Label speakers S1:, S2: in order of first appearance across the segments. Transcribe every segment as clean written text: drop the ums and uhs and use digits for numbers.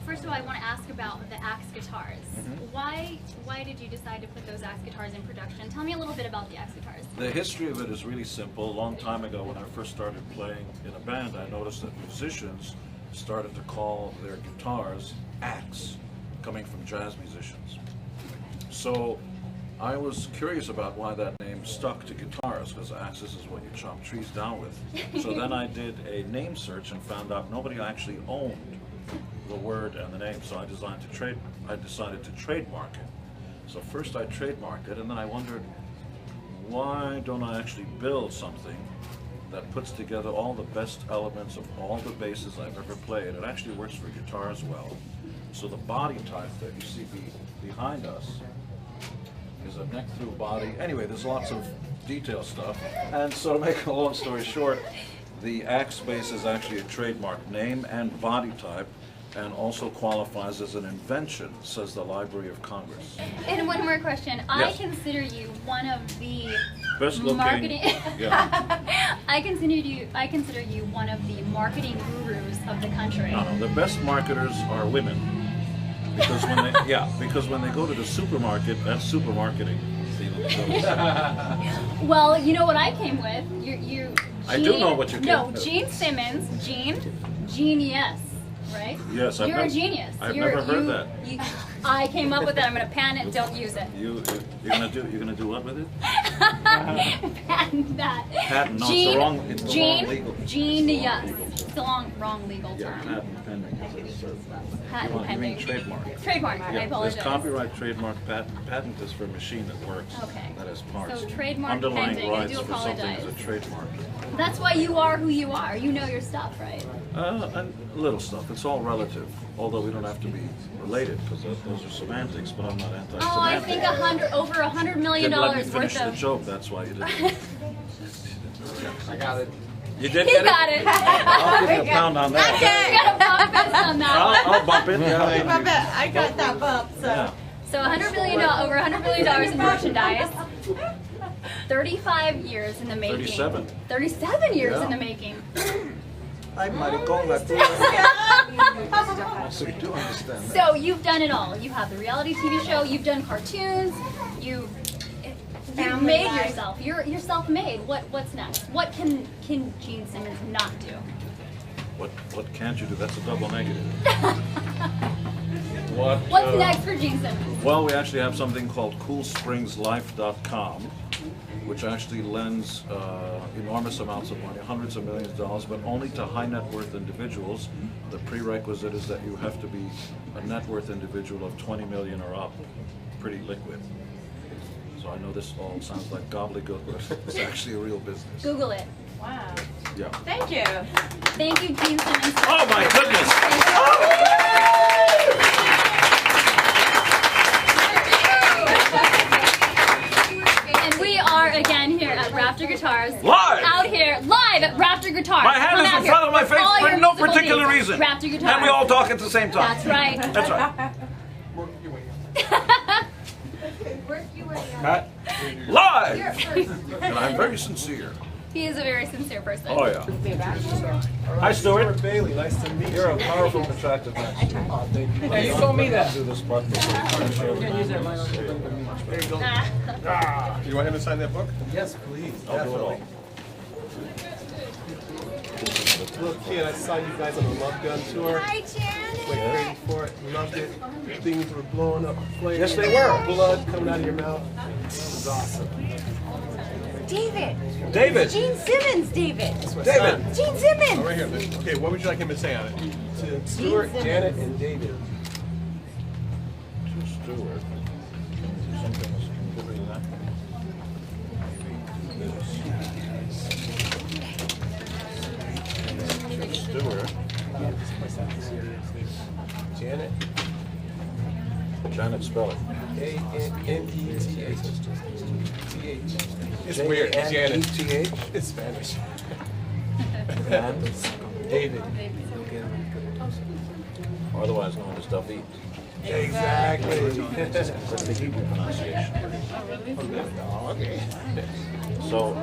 S1: First of all, I want to ask about the axe guitars. Why did you decide to put those axe guitars in production? Tell me a little bit about the axe guitars.
S2: The history of it is really simple. A long time ago when I first started playing in a band, I noticed that musicians started to call their guitars axe, coming from jazz musicians. So I was curious about why that name stuck to guitars, because axes is what you chop trees down with. So then I did a name search and found out nobody actually owned the word and the name, so I decided to trademark it. So first I trademarked it, and then I wondered, why don't I actually build something that puts together all the best elements of all the basses I've ever played? It actually works for guitars well. So the body type that you see behind us is a neck-through body. Anyway, there's lots of detail stuff. And so to make a long story short, the axe bass is actually a trademark name and body type, and also qualifies as an invention, says the Library of Congress.
S1: And one more question.
S2: Yes.
S1: I consider you one of the
S2: Best looking,
S1: marketing.
S2: yeah.
S1: I consider you one of the marketing gurus of the country.
S2: The best marketers are women, because when they go to the supermarket, that's supermarketing.
S1: Well, you know what I came with. You.
S2: I do know what you came with.
S1: Gene Simmons, genius. Right?
S2: Yes,
S1: You're a genius.
S2: I've never heard that.
S1: I came up with it. I'm going to patent it. Don't use it.
S2: You're gonna do what with it?
S1: Patent that.
S2: Patent? No, it's the wrong legal.
S1: Genius. It's the wrong legal term.
S2: Yeah, patent pending.
S1: Patent
S2: You
S1: pending.
S2: mean trademark?
S1: Trademark. I
S2: Yeah,
S1: apologize.
S2: there's copyright, trademark, patent. Patent is for a machine that works.
S1: Okay.
S2: That has parts.
S1: So trademark
S2: Underlying
S1: pending. I
S2: rights
S1: do
S2: for something
S1: apologize.
S2: is a trademark.
S1: That's why you are who you are. You know your stuff, right?
S2: And little stuff. It's all relative. Although we don't have to be related, because those are semantics. But I'm not anti-semantic.
S1: Oh, I think over $100 million
S2: Didn't let me
S1: worth
S2: finish the
S1: of.
S2: joke. That's why you didn't.
S3: I got it.
S2: You did
S1: He
S2: get
S1: got
S2: it?
S1: it.
S2: I'll give you a pound on that.
S1: You got a bump fist on that.
S2: I'll bump it. Yeah.
S4: I got that bump, so.
S2: Yeah.
S1: So over $100 million in merchandise. 35 years in the making.
S2: 37.
S1: 37 years in the making.
S3: Ay, maricón, so you do understand that.
S1: So you've done it all. You have the reality TV show. You've done cartoons. You've made yourself. You're self-made. What's next? What can Gene Simmons not do?
S2: What can't you do? That's a double negative.
S1: What's next for Gene Simmons?
S2: Well, we actually have something called CoolSpringsLife.com, which actually lends enormous amounts of money, hundreds of millions of dollars, but only to high net worth individuals. The prerequisite is that you have to be a net worth individual of 20 million or up, pretty liquid. So I know this all sounds like gobbledygook, but it's actually a real business.
S1: Google it.
S4: Wow.
S2: Yeah.
S4: Thank you.
S1: Thank you, Gene Simmons.
S2: Oh my goodness!
S1: And we are again here at Raptor Guitars.
S2: Live!
S1: Out here, live at Raptor Guitars.
S2: My hand
S1: Come
S2: is
S1: out
S2: in
S1: here
S2: front of my face
S1: all
S2: for
S1: your
S2: no
S1: musical
S2: particular
S1: needs.
S2: reason.
S1: Raptor Guitars.
S2: And we all talk at the same time.
S1: That's right.
S2: That's right. Pat, live! And I'm very sincere.
S1: He is a very sincere person.
S2: Oh yeah. Hi Stuart.
S3: Bailey, nice to meet you.
S2: You're a powerful, attractive man.
S3: Hey, you told me that.
S2: Do this part.
S3: There you go. You want him to sign that book? Yes, please.
S2: I'll do it all.
S3: Look, kid, I saw you guys on the Love Gun tour.
S4: Hi, Janet.
S3: Went crazy for it, loved it. Things were blowing up, flames.
S2: Yes, they were.
S3: Blood coming out of your mouth. It was awesome.
S4: David.
S2: David.
S4: Gene Simmons, David.
S3: That's my
S2: David.
S3: son.
S4: Gene
S3: Oh,
S4: Simmons.
S3: right here. Okay, what would you like him to say on it? To Stuart,
S4: Simmons.
S3: Janet, and David.
S2: To Stuart. Something else. Give me that. To Stuart.
S3: Janet.
S2: Janet, spell it.
S3: A-N-E-T-H. It's weird. Janet.
S2: Janet.
S3: It's Spanish.
S2: And
S3: David.
S2: otherwise known as David.
S3: Exactly.
S2: That's the Hebrew pronunciation.
S3: Okay.
S2: So,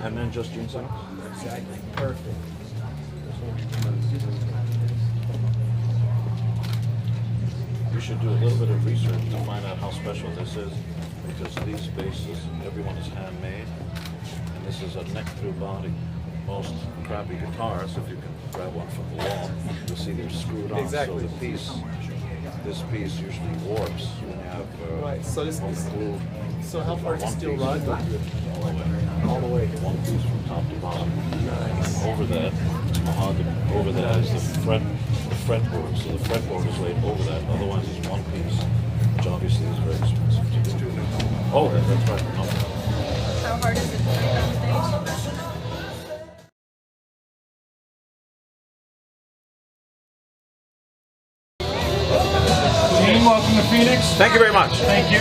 S2: and then just Gene Simmons?
S5: Exactly. Perfect.
S2: You should do a little bit of research to find out how special this is, because these bases, everyone is handmade, and this is a neck-through body. Most crappy guitars, if you can grab one from the wall, you'll see they're screwed on.
S3: Exactly.
S2: So this piece usually warps when you have
S3: Right. So this
S2: one
S3: is.
S2: glue.
S3: So how far does
S2: One
S3: steel
S2: piece.
S3: run?
S2: All the way, one piece from top to bottom. Over that, it's mahogany. Over that is the fretboard. So the fretboard is laid over that. Otherwise, it's one piece, which obviously is very expensive to do. Oh, that's right. No.
S1: How hard is it to play on stage?
S5: Gene, welcome to Phoenix.
S2: Thank you very much.
S5: Thank you.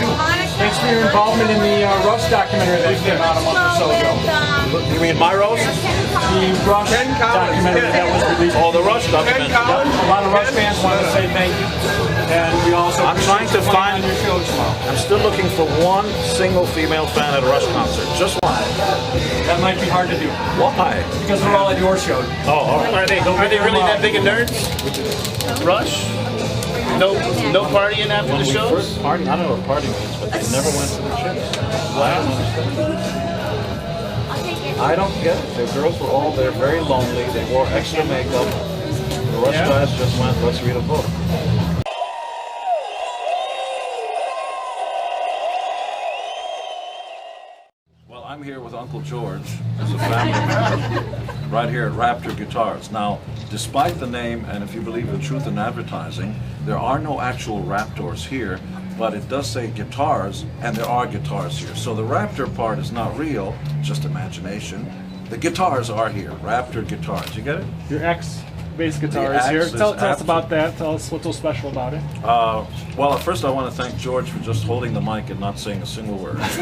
S5: Thanks for your involvement in the Rush documentary that came out a month or so ago.
S2: You mean my roast?
S5: The Rush
S3: Ken Collins.
S5: documentary that was released.
S2: Oh, the Rush documentary.
S3: Ken Collins.
S5: A lot of Rush fans want to say thank you. And we also
S2: I'm trying to
S5: appreciate you
S2: find.
S5: playing on your show tomorrow.
S2: I'm still looking for one single female fan at a Rush concert. Just one.
S5: That might be hard to do
S2: Why?
S5: because they're all at your show.
S2: Oh, all right.
S6: Are they really that big of nerds? Rush? No partying after the shows?
S2: First party, I don't know what party means, but they never went to the chicks. I don't understand. I don't get it. The girls were all there, very lonely. They wore extra makeup. The Rush guys just went, let's read a book. Well, I'm here with Uncle George as a family right here at Raptor Guitars. Now, despite the name, and if you believe the truth in advertising, there are no actual Raptors here, but it does say guitars, and there are guitars here. So the Raptor part is not real, just imagination. The guitars are here, Raptor Guitars. You get it?
S5: Your ex-bass guitar
S2: The
S5: is here.
S2: X is
S5: Tell us
S2: absolute-
S5: about that. Tell us what's so special about it.
S2: Well, at first I want to thank George for just holding the mic and not saying a single word.
S1: It's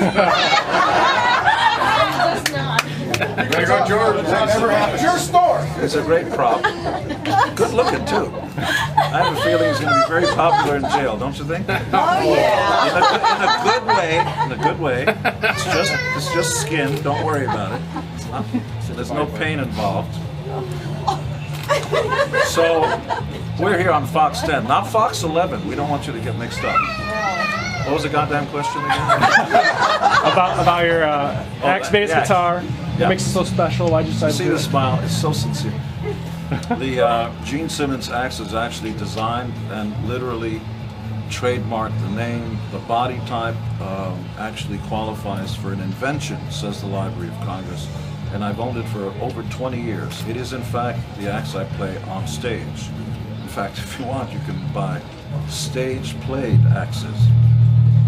S1: not.
S3: There you go, George. It's your store.
S2: It's a great prop. Good looking too. I have a feeling he's going to be very popular in jail, don't you think?
S4: Oh, yeah.
S2: In a good way. In a good way. It's just skin. Don't worry about it. So there's no pain involved. So we're here on Fox 10, not Fox 11. We don't want you to get mixed up. What was the goddamn question again?
S5: About your ex-bass
S2: yeah.
S5: guitar.
S2: Yeah.
S5: What makes it so special? Why'd you decide to
S2: See
S5: do
S2: the
S5: it?
S2: smile? It's so sincere. The Gene Simmons axe is actually designed and literally trademarked. The name, the body type actually qualifies for an invention, says the Library of Congress. And I've owned it for over 20 years. It is in fact the axe I play on stage. In fact, if you want, you can buy stage played axes.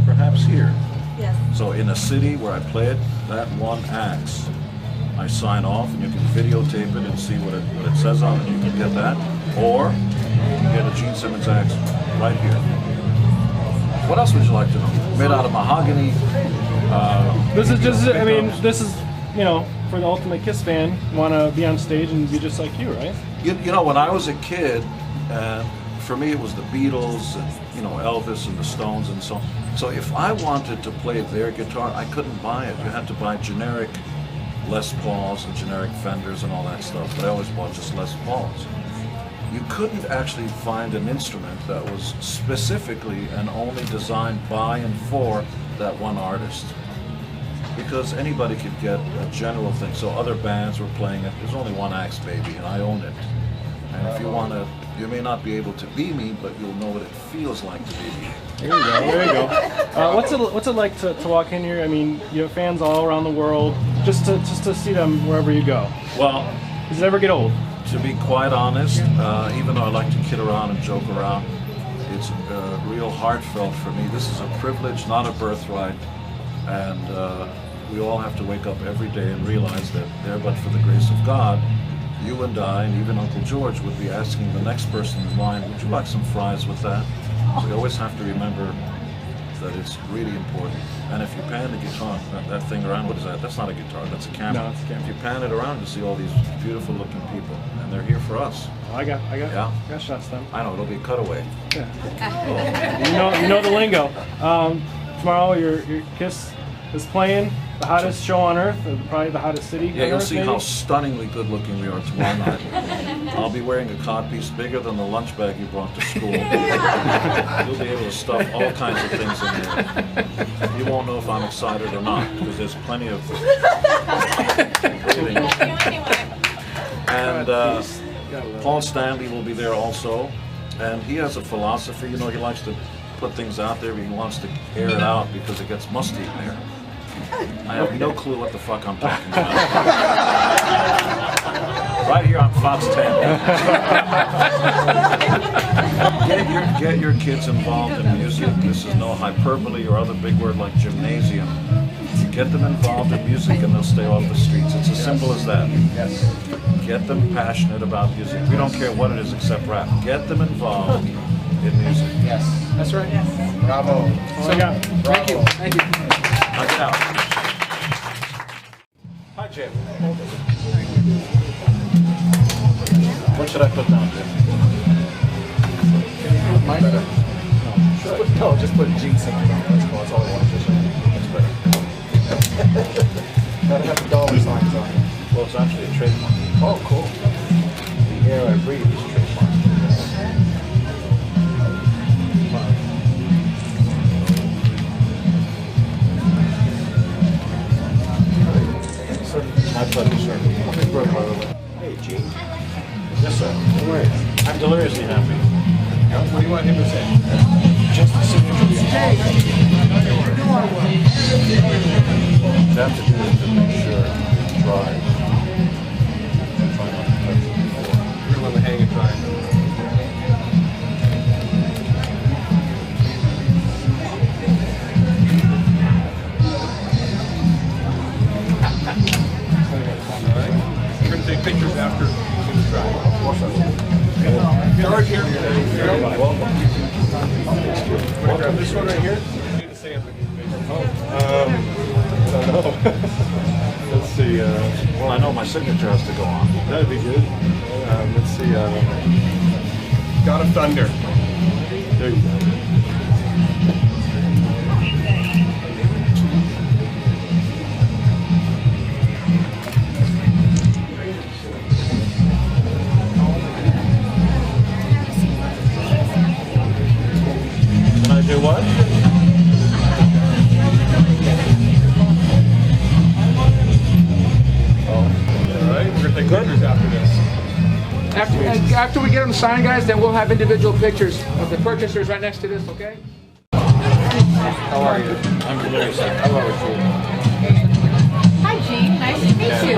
S2: Perhaps here.
S4: Yes.
S2: So in a city where I play it, that one axe, I sign off and you can videotape it and see what it says on it. You can get that. Or you can get a Gene Simmons axe right here. What else would you like to know? Made out of mahogany.
S5: This is just, I mean,
S2: pickups.
S5: this is, you know, for the ultimate Kiss fan, want to be on stage and be just like you, right?
S2: You know, when I was a kid, for me it was the Beatles and, you know, Elvis and the Stones and so on. So if I wanted to play their guitar, I couldn't buy it. You had to buy generic Les Pauls and generic Fenders and all that stuff. But I always bought just Les Pauls. You couldn't actually find an instrument that was specifically and only designed by and for that one artist. Because anybody could get a general thing. So other bands were playing it. There's only one axe, baby, and I own it. And if you want to, you may not be able to be me, but you'll know what it feels like to be me.
S5: There you go, there you go. What's it like to walk in here? I mean, you have fans all around the world, just to see them wherever you go.
S2: Well,
S5: Does it ever get old?
S2: to be quite honest, even though I like to kid around and joke around, it's real heartfelt for me. This is a privilege, not a birthright. And we all have to wake up every day and realize that there, but for the grace of God, you and I, and even Uncle George, would be asking the next person in line, would you like some fries with that? We always have to remember that it's really important. And if you pan the guitar, that thing around, what is that? That's not a guitar, that's a camera.
S5: No, it's a camera.
S2: If you pan it around, you see all these beautiful looking people, and they're here for us.
S5: Oh, I got
S2: Yeah.
S5: shots then.
S2: I know, it'll be a cutaway.
S5: Yeah. You know the lingo. Tomorrow, your Kiss is playing the hottest show on earth, or probably the hottest city
S2: Yeah,
S5: on
S2: you'll
S5: earth,
S2: see
S5: maybe?
S2: how stunningly good looking we are tomorrow night. I'll be wearing a codpiece bigger than the lunch bag you brought to school. You'll be able to stuff all kinds of things in there. You won't know if I'm excited or not, because there's plenty of breathing. And Paul Stanley will be there also. And he has a philosophy, you know, he likes to put things out there, but he wants to air it out because it gets musty in there. I have no clue what the fuck I'm talking about. Right here on Fox 10. Get your kids involved in music. This is no hyperbole or other big word like gymnasium. Get them involved in music and they'll stay off the streets. It's as simple as that.
S3: Yes.
S2: Get them passionate about music. We don't care what it is except rap. Get them involved in music.
S3: Yes. That's right. Yes. Bravo.
S5: So, yeah.
S3: Thank you. Thank you.
S2: Knock it out. Hi, Jim. What should I put down, Jim?
S3: Mine? No, just put Gene Simmons on. That's cool. That's all I wanted to say. That's better. Gotta have the dollar signs on it.
S2: Well, it's actually a trademark.
S3: Oh, cool.
S2: The air I breathe is trademark. My pleasure, sir.
S3: Hey, Gene.
S2: Yes, sir. I'm deliriously happy.
S3: What do you want him to say?
S2: Just the signature. You have to do it to make sure it's dry. Try not to touch it before.
S3: We're going to hang it dry. Alright. We're going to take pictures after it's dry. George here.
S2: Welcome.
S3: Want to grab this one right here? You need to say it.
S7: I don't know. Let's see.
S2: Well, I know my signature has to go on.
S7: That'd be good. Let's see.
S3: God of Thunder.
S7: There you go.
S2: Can I do what?
S3: Alright, we're going to take pictures after this.
S8: After we get them signed, guys, then we'll have individual pictures of the purchasers right next to this, okay?
S3: How are you?
S2: I'm delirious.
S3: Hello, Gene.
S4: Hi, Gene. Nice to meet you.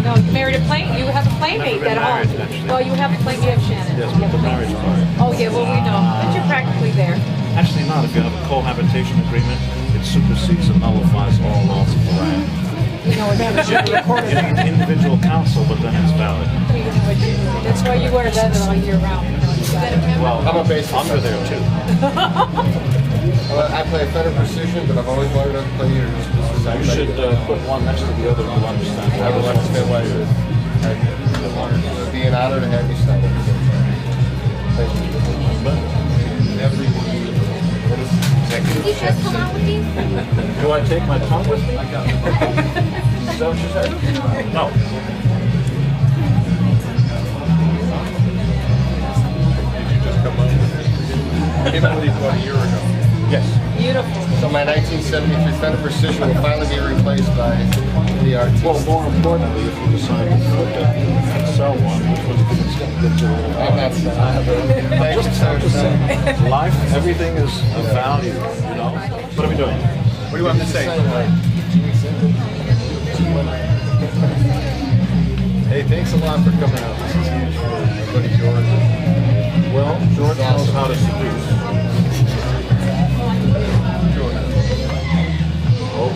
S4: No, you married a plane. You have a playmate at home. Well, you have a playmate, Shannon.
S2: Yes, but the marriage part.
S4: Oh, yeah. Well, we know, but you're practically there.
S2: Actually not. If you have a cohabitation agreement, it supersedes and nullifies all laws of the land.
S4: You know, it's
S2: You need individual counsel, but then it's valid.
S4: That's why you wear leather all year round.
S2: Well,
S3: I'm a bass
S2: under there too.
S3: I play Fender Precision, but I've always wanted to play your
S2: You should put one next to the other. You'll understand.
S3: I would understand why it is. It would be an honor to have you sign it. Thank you.
S1: Did you just come out with these?
S2: Do I take my tongue with me? Is that what you said? No.
S3: Did you just come up? I came out with these about a year ago.
S2: Yes.
S4: Beautiful.
S3: So my 1973 Fender Precision will finally be replaced by the RT.
S2: Well, more importantly, if you decide to flip it and sell one, which was it's going to get you a little
S3: I'm not saying. Thank you,
S2: I'm just
S3: sir.
S2: saying, life, everything is of value, you know? What are we doing?
S3: What do you want me to say? Hey, thanks a lot for coming out. This is huge for my buddy George.
S2: Well, George knows how to seduce. Oh,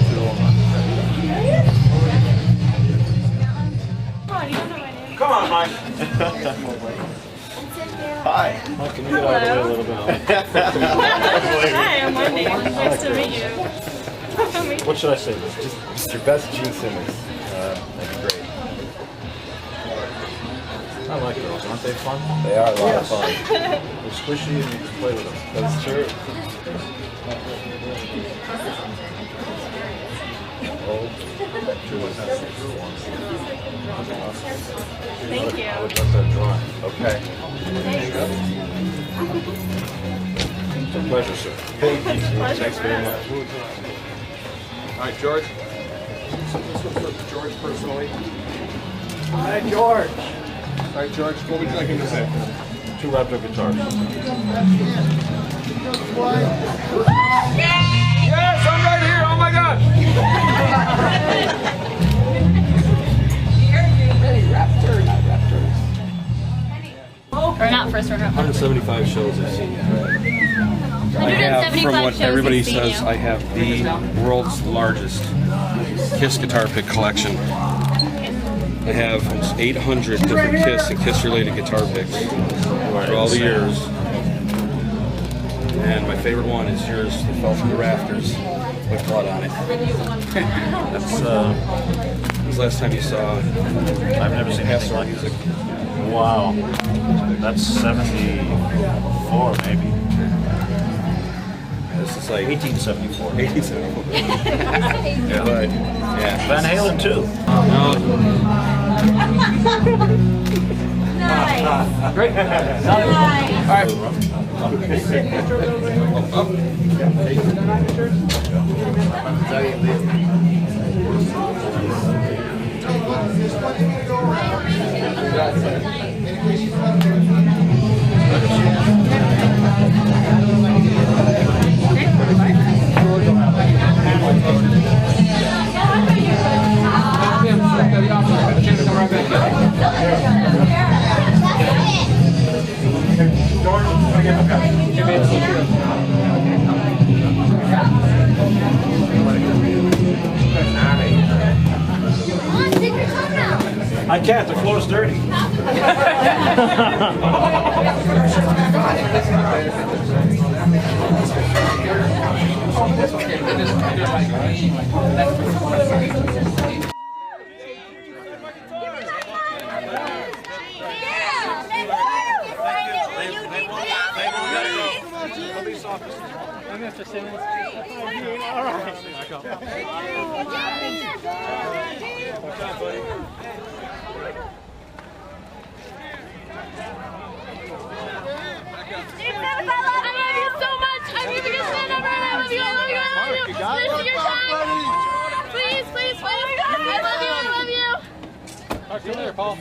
S2: come on, Mike.
S3: Hi.
S2: Mike, can you get out of the way a little bit?
S9: Hi, I'm Wendy. Nice to meet you.
S2: What should I say?
S3: Just your best Gene Simmons. That'd be great.
S2: I like girls. Aren't they fun?
S3: They are a lot of fun.
S2: They're squishy and you can play with them.
S3: That's true.
S9: Thank you.
S7: I would let that dry. Okay.
S2: It's a pleasure, sir.
S7: Thanks very much.
S8: All right, George. This one's for George personally. Hi, George. All right, George, what would you like him to say?
S2: 2 Raptor guitars.
S8: Yes, I'm right here. Oh my God.
S1: Or not first runner up.
S10: 175 shows I've seen. I have, from
S1: 175
S10: what
S1: shows
S10: everybody
S1: you've seen
S10: says,
S1: you.
S10: I have the world's largest Kiss guitar pick collection. I have almost 800 different Kiss and Kiss-related guitar picks for all the years. And my favorite one is yours, that fell from the rafters with blood on it.
S2: That's,
S10: When was the last time you saw
S2: I've never seen anything like
S10: music?
S2: wow. That's 74, maybe.
S10: This is like
S2: 1874.
S10: 1874.
S2: Yeah.
S10: But, yeah.
S2: Van Halen, too.
S10: No,
S8: Great. All right.
S2: I can't, the floor's dirty.
S5: Mr. Simmons. All right. What's up, buddy?
S9: Please, please, please. I love you, I love you.
S5: Talk to you later, Paul.